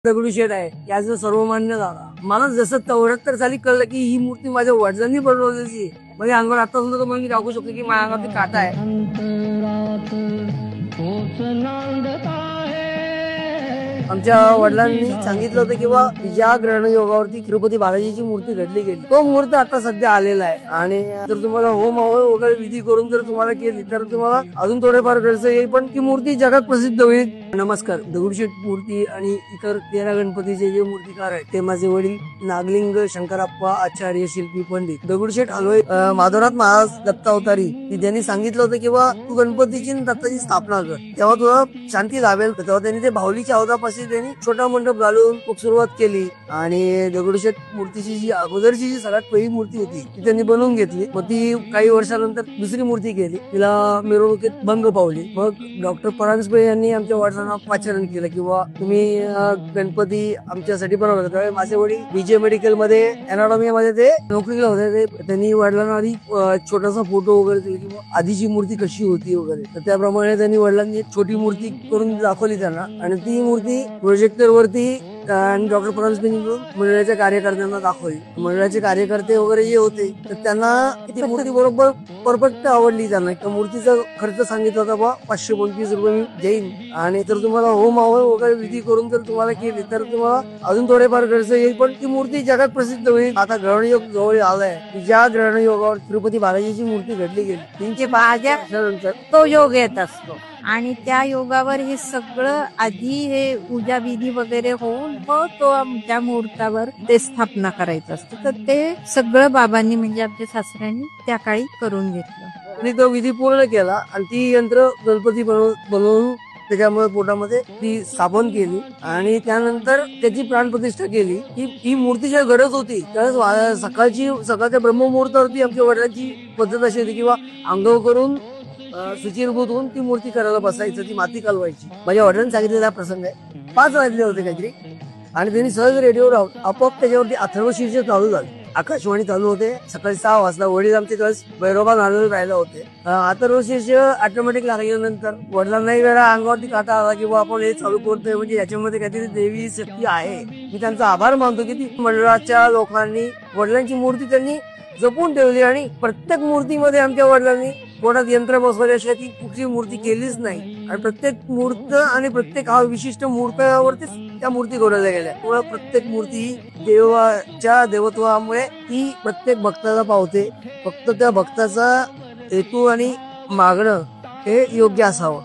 दगडूशेठ आहे याचं सर्वमान्य झाला. मला जसं 74 साली कळलं की ही मूर्ती माझ्या वडिलांनी बनवलेली आहे, म्हणजे अंगावर आता सुद्धा मग मी दाखवू शकतो की माझ्या अंगावरती काटा आहे. आमच्या वडिलांनी सांगितलं होतं किंवा ज्या ग्रहण योगावरती तिरुपती बालाजीची मूर्ती घडली गेली तो मुहूर्त आता सध्या आलेला आहे. आणि जर तुम्हाला होम हवन वगैरे विधी करून जर तुम्हाला केली तर तुम्हाला अजून थोडेफार खर्च येईल, पण ती मूर्ती जगात प्रसिद्ध होईल. नमस्कार. दगडूशेठ मूर्ती आणि इतर 13 गणपतीचे जे मूर्तिकार आहेत ते माझे वडील नागलिंग शंकरप्पा आचार्य शिल्पी पंडित दगडूशेठ हलवाई माधवनाथ महाराज दत्तावतारी. त्यांनी सांगितलं होतं किंवा तू गणपतीची दत्ताची स्थापना कर तेव्हा तुला शांती लाभेल. तेव्हा त्यांनी ते भावलीच्या अवधापासून त्यांनी छोटा मंडप घालून सुरुवात केली आणि दगडूशेठ मूर्तीची जी अगोदरची जी सगळ्यात पहिली मूर्ती होती ती त्यांनी बनवून घेतली. मग ती काही वर्षानंतर दुसरी मूर्ती केली, तिला मिरवणुकीत भंग पावली. मग डॉक्टर परांजपे यांनी आमच्या वडिलांना पाचारण केलं किंवा तुम्ही गणपती आमच्यासाठी बनवला. त्यावेळी माझे वडील विजय मेडिकल मध्ये एनाटॉमी मध्ये ते नोकरीला होते. त्यांनी वडिलांना आधी छोटासा फोटो वगैरे दिला किंवा आधीची मूर्ती कशी होती वगैरे, तर त्याप्रमाणे त्यांनी वडिलांनी एक छोटी मूर्ती करून दाखवली त्यांना. आणि ती मूर्ती प्रोजेक्टर वरती आणि डॉक्टर परांजपे मंडळाच्या कार्यकर्त्यांना दाखवली. मंडळाचे कार्यकर्ते वगैरे जे होते तर त्यांना ती मूर्ती बरोबर परफेक्ट आवडली. त्यांना त्या मूर्तीचा खर्च सांगितला होता बा 525 रुपये मी देईन, आणि जर तुम्हाला होम हवन वगैरे विधी करून जर तुम्हाला केली तर तुम्हाला अजून थोडेफार खर्च येईल, पण ती मूर्ती जगात प्रसिद्ध होईल. आता ग्रहणयोग जवळ आलाय. ज्या ग्रहणयोगावर तिरुपती बालाजीची मूर्ती घडली गेली 352 वर्षानंतर तो योग येत असतो आणि त्या योगावर हे सगळं आधी हे पूजा विधी वगैरे होऊन मग तो त्या मुहूर्तावर ते स्थापना करायचं असतं. तर ते सगळं बाबांनी म्हणजे आमच्या सासऱ्यांनी त्या काळी करून घेतलं आणि तो विधी पूर्ण केला. आणि ती यंत्र गणपती बनवून त्याच्यामुळे पोटामध्ये ती स्थापन केली आणि त्यानंतर त्याची प्राणप्रतिष्ठा केली. ही मूर्ती जेव्हा गरज होती त्यावेळेस सकाळच्या ब्रह्ममुहूर्तावरती आमच्या वडिलांची पद्धत अशी होती किंवा अंघोळ करून शुचिरभूत होऊन ती मूर्ती करायला बसायचं, ती माती कालवायची. माझ्या वडिलांनी सांगितलेला प्रसंग आहे. 5 वाजले होते काहीतरी आणि त्यांनी सहज रेडिओवर आपोआप त्याच्यावरती अथर्व शीर्ष चालू झाले. आकाशवाणी चालू होते. सकाळी 6 वाजता वडील आमचे त्यावेळेस भैरोबा नांदेड राहिला होते. अथर्व शीर्ष ऑटोमॅटिक लागल्यानंतर वडिलांनाही वेळा अंगावरती काटा आला किंवा आपण हे चालू करतोय म्हणजे याच्यामध्ये काहीतरी देवी शक्ती आहे. मी त्यांचा आभार मानतो की ती मंडळाच्या लोकांनी वडिलांची मूर्ती त्यांनी जपून ठेवली आणि प्रत्येक मूर्तीमध्ये आमच्या वडिलांनी पोटात यंत्र बसवल्याशिवाय ती कुठली मूर्ती केलीच नाही. आणि प्रत्येक मूर्त आणि प्रत्येक हा विशिष्ट मुहूर्तावरतीच त्या मूर्ती घडवल्या गेल्या. त्यामुळे प्रत्येक मूर्ती ही देवाच्या देवत्वामुळे ती प्रत्येक भक्ताला पावते. फक्त त्या भक्ताचा हेतू आणि मागणं हे योग्य असावं.